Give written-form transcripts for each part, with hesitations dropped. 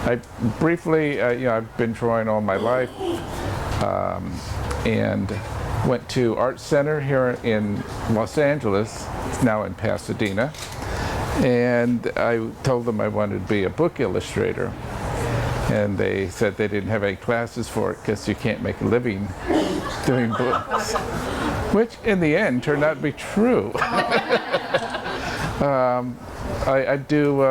I briefly, I've been drawing all my life, and went to Art Center here in Los Angeles, it's now in Pasadena, and I told them I wanted to be a book illustrator. And they said they didn't have any classes for it because you can't make a living doing books, which in the end turned out to be true. I do.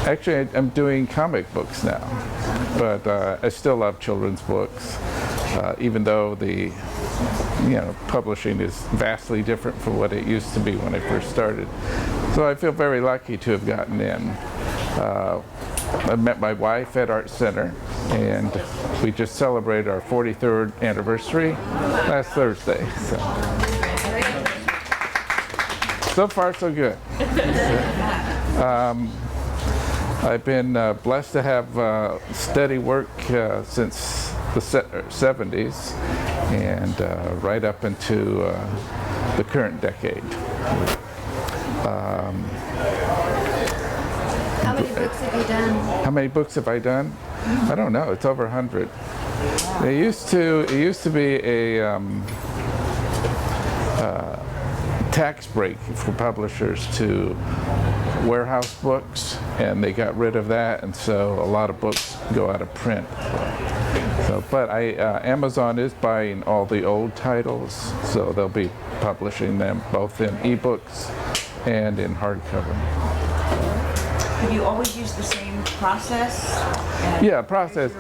Actually, I'm doing comic books now, but I still love children's books, even though the publishing is vastly different from what it used to be when I first started. So I feel very lucky to have gotten in. I met my wife at Art Center, and we just celebrated our 43rd anniversary last Thursday. So far, so good. I've been blessed to have steady work since the 70s and right up into the current decade. How many books have you done? How many books have I done? I don't know. It's over 100. It used to be a tax break for publishers to warehouse books, and they got rid of that, and so a lot of books go out of print. But Amazon is buying all the old titles, so they'll be publishing them both in ebooks and in hardcover. Have you always used the same process? Yeah, process.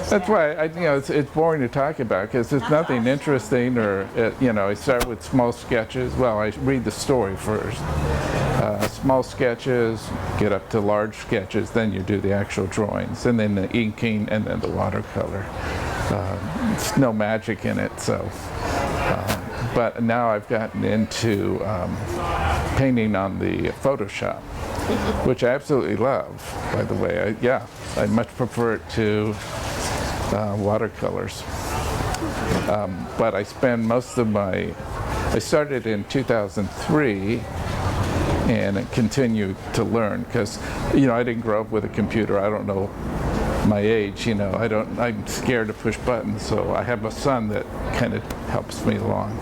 That's why it's boring to talk about because there's nothing interesting, or I start with small sketches. Well, I read the story first. Small sketches, get up to large sketches, then you do the actual drawings, and then the inking, and then the watercolor. It's no magic in it, so. But now I've gotten into painting on the Photoshop, which I absolutely love, by the way. I much prefer it to watercolors. But I spend most of I started in 2003 and continue to learn because, I didn't grow up with a computer. I don't know my age, I'm scared to push buttons, so I have a son that kind of helps me along.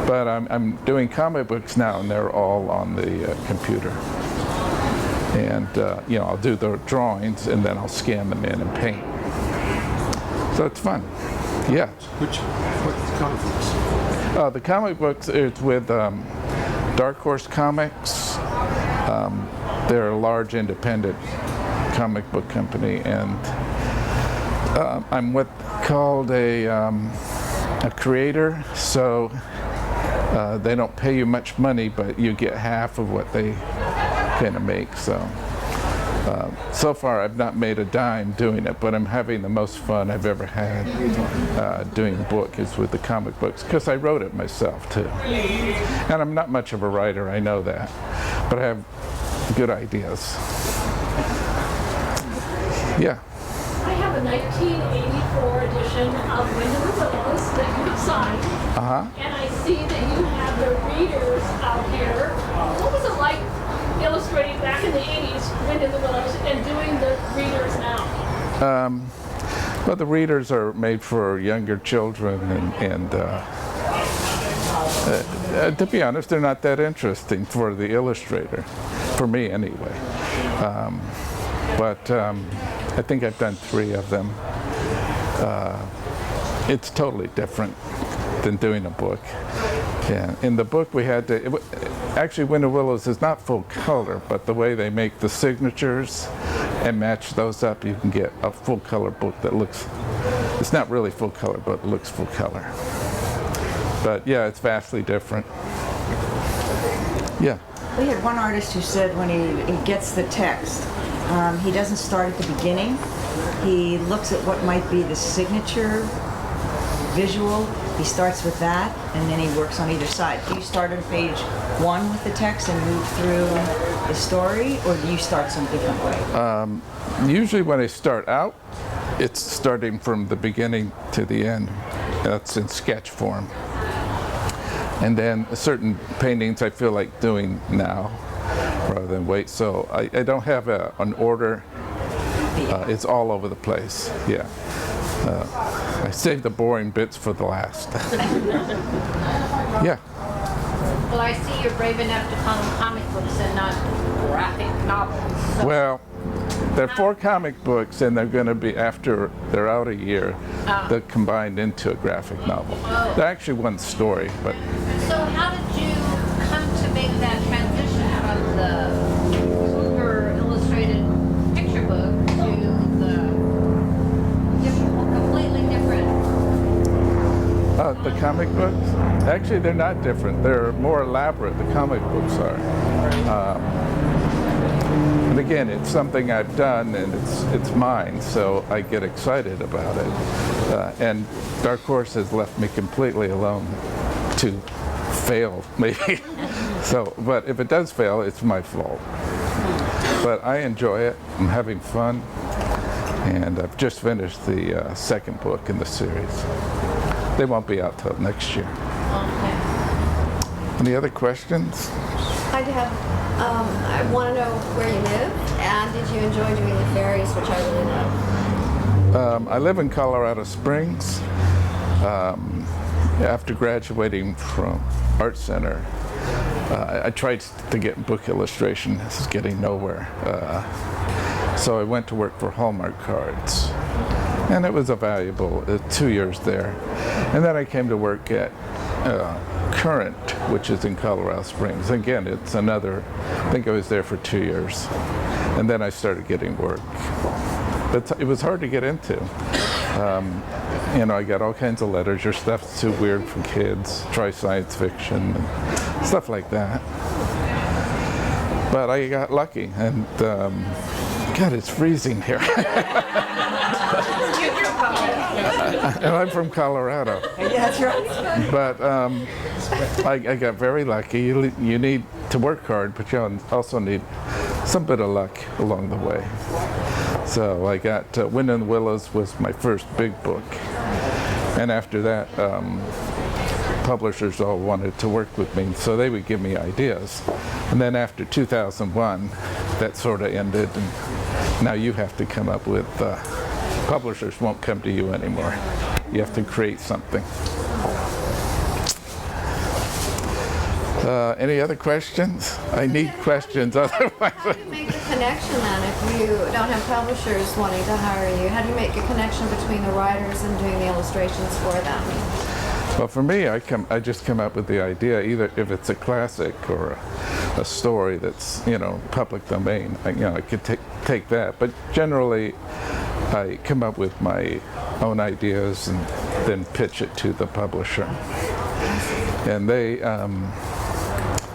But I'm doing comic books now, and they're all on the computer. And I'll do the drawings, and then I'll scan them in and paint. So it's fun. Yeah. What comic books? The comic books, it's with Dark Horse Comics. They're a large independent comic book company, and I'm called a creator, so they don't pay you much money, but you get half of what they kind of make. So far I've not made a dime doing it, but I'm having the most fun I've ever had doing a book is with the comic books, because I wrote it myself too. And I'm not much of a writer, I know that, but I have good ideas. Yeah. I have a 1984 edition of Wind in the Willows that you signed, and I see that you have the readers out here. What was it like illustrating back in the 80s, Wind in the Willows, and doing the readers now? Well, the readers are made for younger children, and to be honest, they're not that interesting for the illustrator, for me anyway. But I think I've done 3 of them. It's totally different than doing a book. Yeah, in the book we had to, actually Wind in the Willows is not full color, but the way they make the signatures and match those up, you can get a full color book that looks, it's not really full color, but it looks full color. But yeah, it's vastly different. Yeah. We had one artist who said when he gets the text, he doesn't start at the beginning. He looks at what might be the signature visual. He starts with that, and then he works on either side. Do you start on page 1 with the text and move through the story, or do you start some different way? Usually when I start out, it's starting from the beginning to the end. That's in sketch form. And then certain paintings I feel like doing now rather than wait. So I don't have an order. It's all over the place. Yeah. I save the boring bits for the last. Yeah. Well, I see you're brave enough to call them comic books and not graphic novels. So Well, they're 4 comic books, and they're going to be, after they're out a year, they're combined into a graphic novel. They're actually one story, but so how did you come to make that transition from the super illustrated picture book to the completely different? the comic books? Actually, they're not different. They're more elaborate, the comic books are. And again, it's something I've done, and it's mine, so I get excited about it. And Dark Horse has left me completely alone to fail, maybe. So, but if it does fail, it's my fault. But I enjoy it. I'm having fun, and I've just finished the second book in the series. They won't be out till next year. Okay. Any other questions? I have, I want to know where you live, and did you enjoy doing the ferries, which I really love? I live in Colorado Springs. After graduating from Art Center, I tried to get book illustration. This is getting nowhere. So I went to work for Hallmark Cards. And it was a valuable 2 years there. And then I came to work at Current, which is in Colorado Springs. Again, it's another, I think I was there for 2 years. And then I started getting work. But it was hard to get into. You know, I got all kinds of letters. Your stuff's too weird for kids. Try science fiction, and stuff like that. But I got lucky, and God, it's freezing here. And I'm from Colorado. Yeah, that's right. But I got very lucky. You need to work hard, but you also need some bit of luck along the way. So I got Wind and the Willows was my first big book. And after that, publishers all wanted to work with me, so they would give me ideas. And then after 2001, that sort of ended, and now you have to come up with, publishers won't come to you anymore. You have to create something. Any other questions? I need questions, otherwise. How do you make the connection then if you don't have publishers wanting to hire you? How do you make a connection between the writers and doing the illustrations for them? Well, for me, I just come up with the idea, either if it's a classic or a story that's, you know, public domain, I could take that. But generally, I come up with my own ideas and then pitch it to the publisher. And they,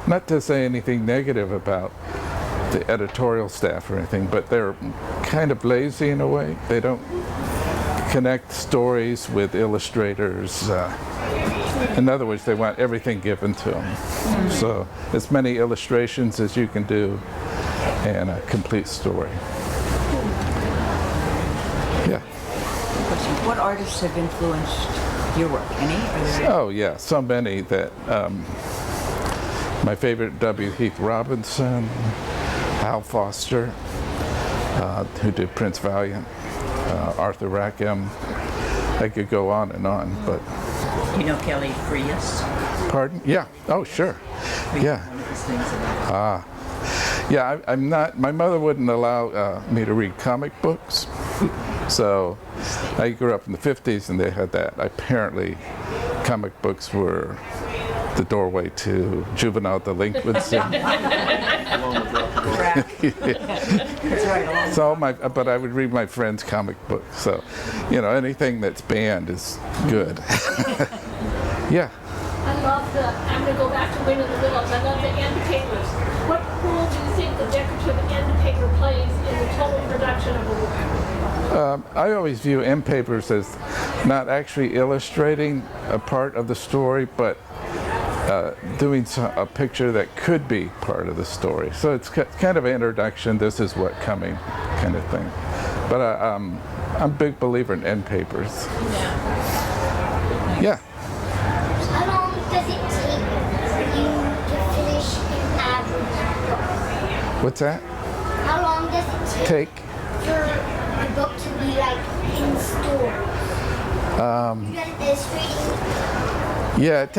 not to say anything negative about the editorial staff or anything, but they're kind of lazy in a way. They don't connect stories with illustrators. In other words, they want everything given to them. So as many illustrations as you can do and a complete story. Yeah. What artists have influenced your work? Any? Oh yeah, so many that my favorite W. Heath Robinson, Hal Foster, who did Prince Valiant, Arthur Rackham. I could go on and on, but. You know Kelly Frias? Pardon? Yeah. Oh, sure. Yeah. One of his things about Yeah, I'm not, my mother wouldn't allow me to read comic books. So I grew up in the 50s and they had that. Apparently, comic books were the doorway to juvenile delinquency. That's right. So but I would read my friends' comic books. So, you know, anything that's banned is good. Yeah. I love I'm going to go back to Wind in the Willows. I love the end papers. What role do you think the decorative end paper plays in the total production of a work? I always view end papers as not actually illustrating a part of the story, but doing a picture that could be part of the story. So it's kind of an introduction, this is what coming kind of thing. But I'm a big believer in end papers. Yeah. How long does it take for you to finish an average book? What's that? How long does it take for the book to be like in stores? You got illustrating. Yeah, it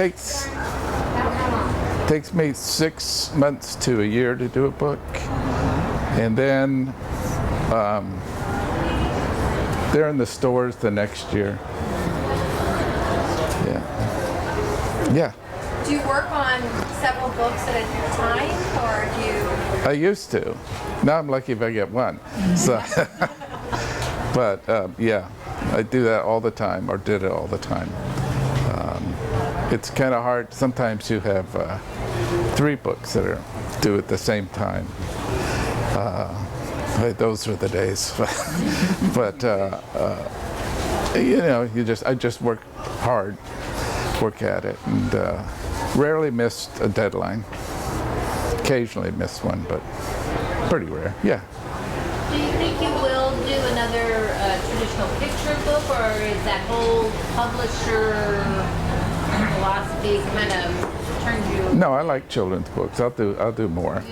takes me 6 months to a year to do a book, and then they're in the stores the next year. Yeah. Do you work on several books at a time, or do you? I used to. Now I'm lucky if I get one. So, but yeah, I do that all the time, or did it all the time. It's kind of hard. Sometimes you have 3 books that are due at the same time. Those are the days. But you know, I just work hard, work at it, and rarely missed a deadline. Occasionally miss one, but pretty rare. Yeah. Do you think you will do another traditional picture book, or is that whole publisher philosophy kind of turned you? No, I like children's books. I'll do more.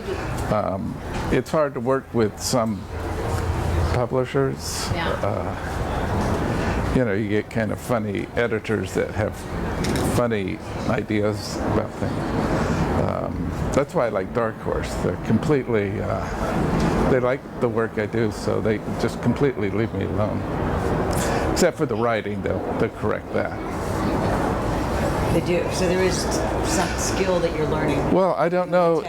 It's hard to work with some publishers. You know, you get kind of funny editors that have funny ideas about things. That's why I like Dark Horse. They're completely, they like the work I do, so they just completely leave me alone. Except for the writing, they'll correct that. They do. So there is some skill that you're learning. Well, I don't know.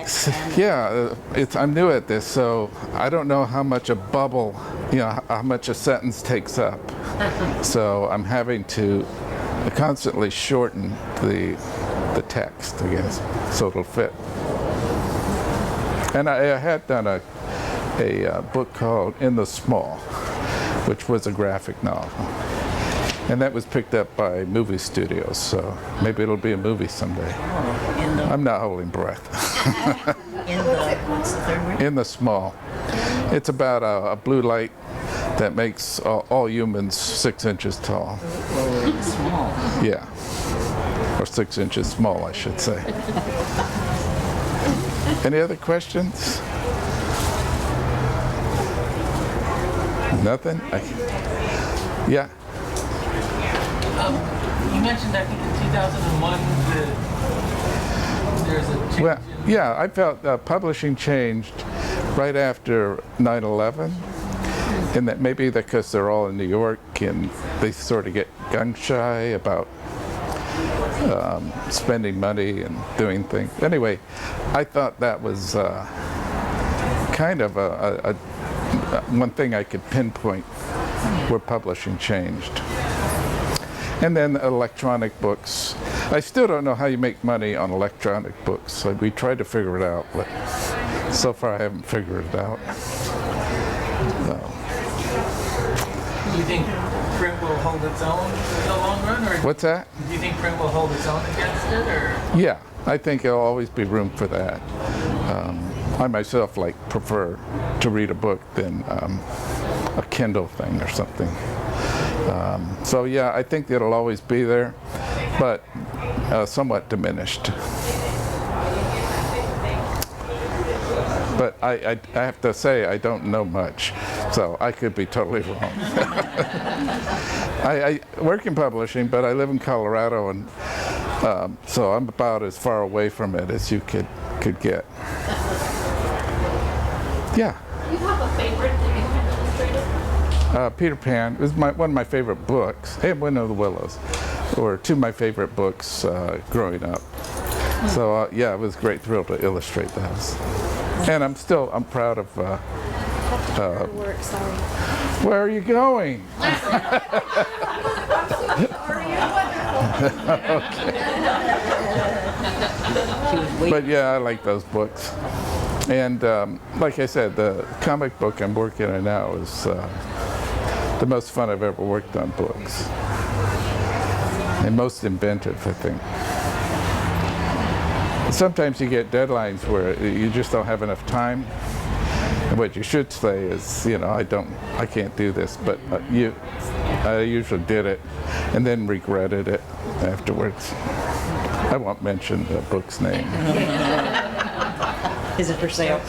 Yeah, I'm new at this, so I don't know how much a bubble, you know, how much a sentence takes up. So I'm having to constantly shorten the text, I guess, so it'll fit. And I had done a book called In the Small, which was a graphic novel. And that was picked up by movie studios, so maybe it'll be a movie someday. I'm not holding breath. What's the third one? In the Small. It's about a blue light that makes all humans 6 inches tall. Oh, it's small. Yeah. Or 6 inches small, I should say. Any other questions? Nothing? Yeah. You mentioned, I think, in 2001 that there's a change. Well, yeah, I felt publishing changed right after 9/11, and that maybe because they're all in New York and they sort of get gun-shy about spending money and doing things. Anyway, I thought that was kind of a one thing I could pinpoint where publishing changed. And then electronic books. I still don't know how you make money on electronic books. So we tried to figure it out, but so far I haven't figured it out. So. Do you think print will hold its own in the long run, or What's that? do you think print will hold its own against it, or? Yeah, I think there'll always be room for that. I myself prefer to read a book than a Kindle thing or something. So yeah, I think it'll always be there, but somewhat diminished. But I have to say I don't know much, so I could be totally wrong. I work in publishing, but I live in Colorado, and so I'm about as far away from it as you could get. Yeah. Do you have a favorite that you have illustrated? Peter Pan is one of my favorite books, and Wind of the Willows, were 2 of my favorite books growing up. So yeah, it was a great thrill to illustrate those. And I'm proud of. Work, sorry. Where are you going? But yeah, I like those books. And like I said, the comic book I'm working on now is the most fun I've ever worked on books. And most inventive, I think. Sometimes you get deadlines where you just don't have enough time. And what you should say is, you know, I can't do this, but I usually did it and then regretted it afterwards. I won't mention the book's name. Is it for sale?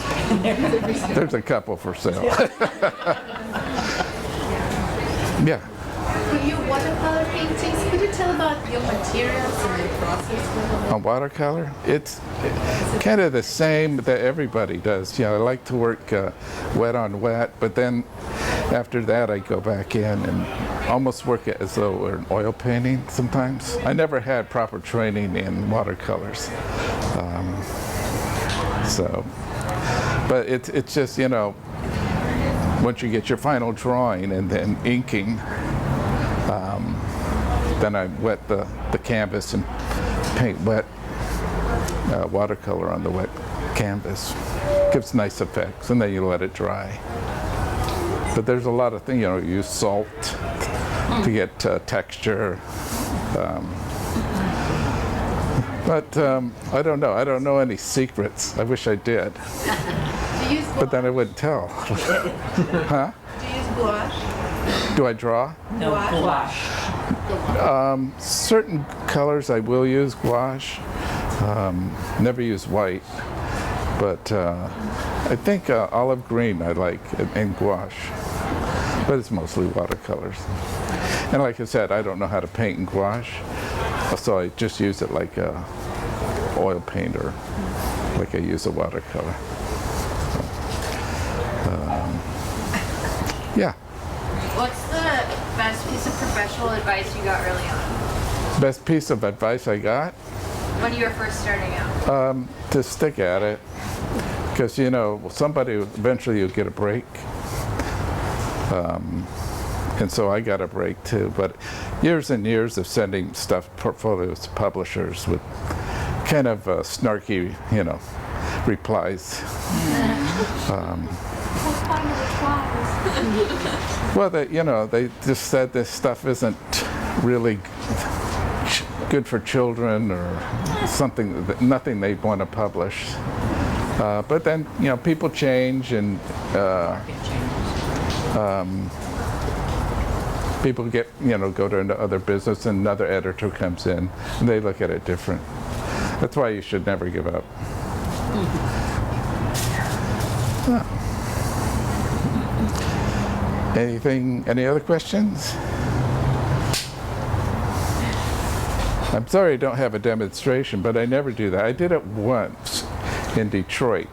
There's a couple for sale. Yeah. Your watercolor paintings, could you tell about your materials and your process? On watercolor, it's kind of the same that everybody does. You know, I like to work wet on wet, but then after that I go back in and almost work it as though we're an oil painting sometimes. I never had proper training in watercolors. But it's just, you know, once you get your final drawing and then inking, then I wet the canvas and paint wet watercolor on the wet canvas. Gives nice effects, and then you let it dry. But there's a lot of things, you know, you use salt to get texture. But I don't know. I don't know any secrets. I wish I did. Do you use But then I wouldn't tell. Huh? Do you use gouache? Do I draw? No, gouache. Certain colors I will use gouache. Never use white. But I think olive green I like and gouache. But it's mostly watercolors. And like I said, I don't know how to paint in gouache. So I just use it like a oil paint or like I use a watercolor. Yeah. What's the best piece of professional advice you got early on? Best piece of advice I got? When you were first starting out? To stick at it. Because, you know, eventually you'll get a break. And so I got a break too. But years and years of sending portfolios to publishers with kind of snarky, you know, replies. Well, they just said this stuff isn't really good for children or nothing they want to publish. But then, you know, people change and people get, you know, go to another business and another editor comes in and they look at it different. That's why you should never give up. Any other questions? I'm sorry I don't have a demonstration, but I never do that. I did it once in Detroit,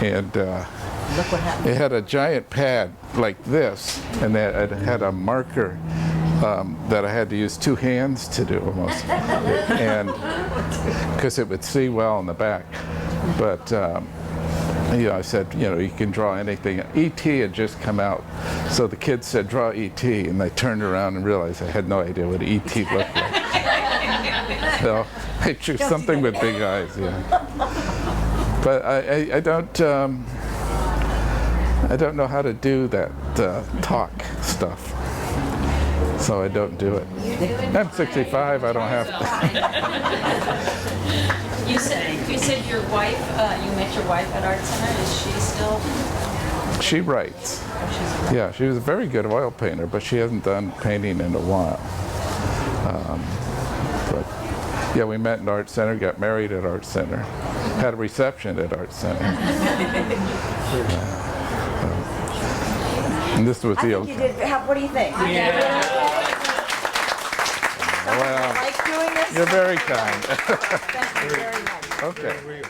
and Look what happened. it had a giant pad like this, and it had a marker that I had to use two hands to do almost, and because it would see well in the back. But you know, I said, you know, you can draw anything. E.T. had just come out, so the kids said, draw E.T., and I turned around and realized I had no idea what E.T. looked like. So I drew something with big eyes, yeah. But I don't know how to do that talk stuff, so I don't do it. I'm 65. I don't have to. You said your wife, you met your wife at Art Center. Is she still? She writes. Yeah, she was a very good oil painter, but she hasn't done painting in a while. But yeah, we met in Art Center, got married at Art Center, had a reception at Art Center. And this was I the think you did. What do you think? Yeah. Well, Like doing this? you're very kind. Thank you very much. Okay.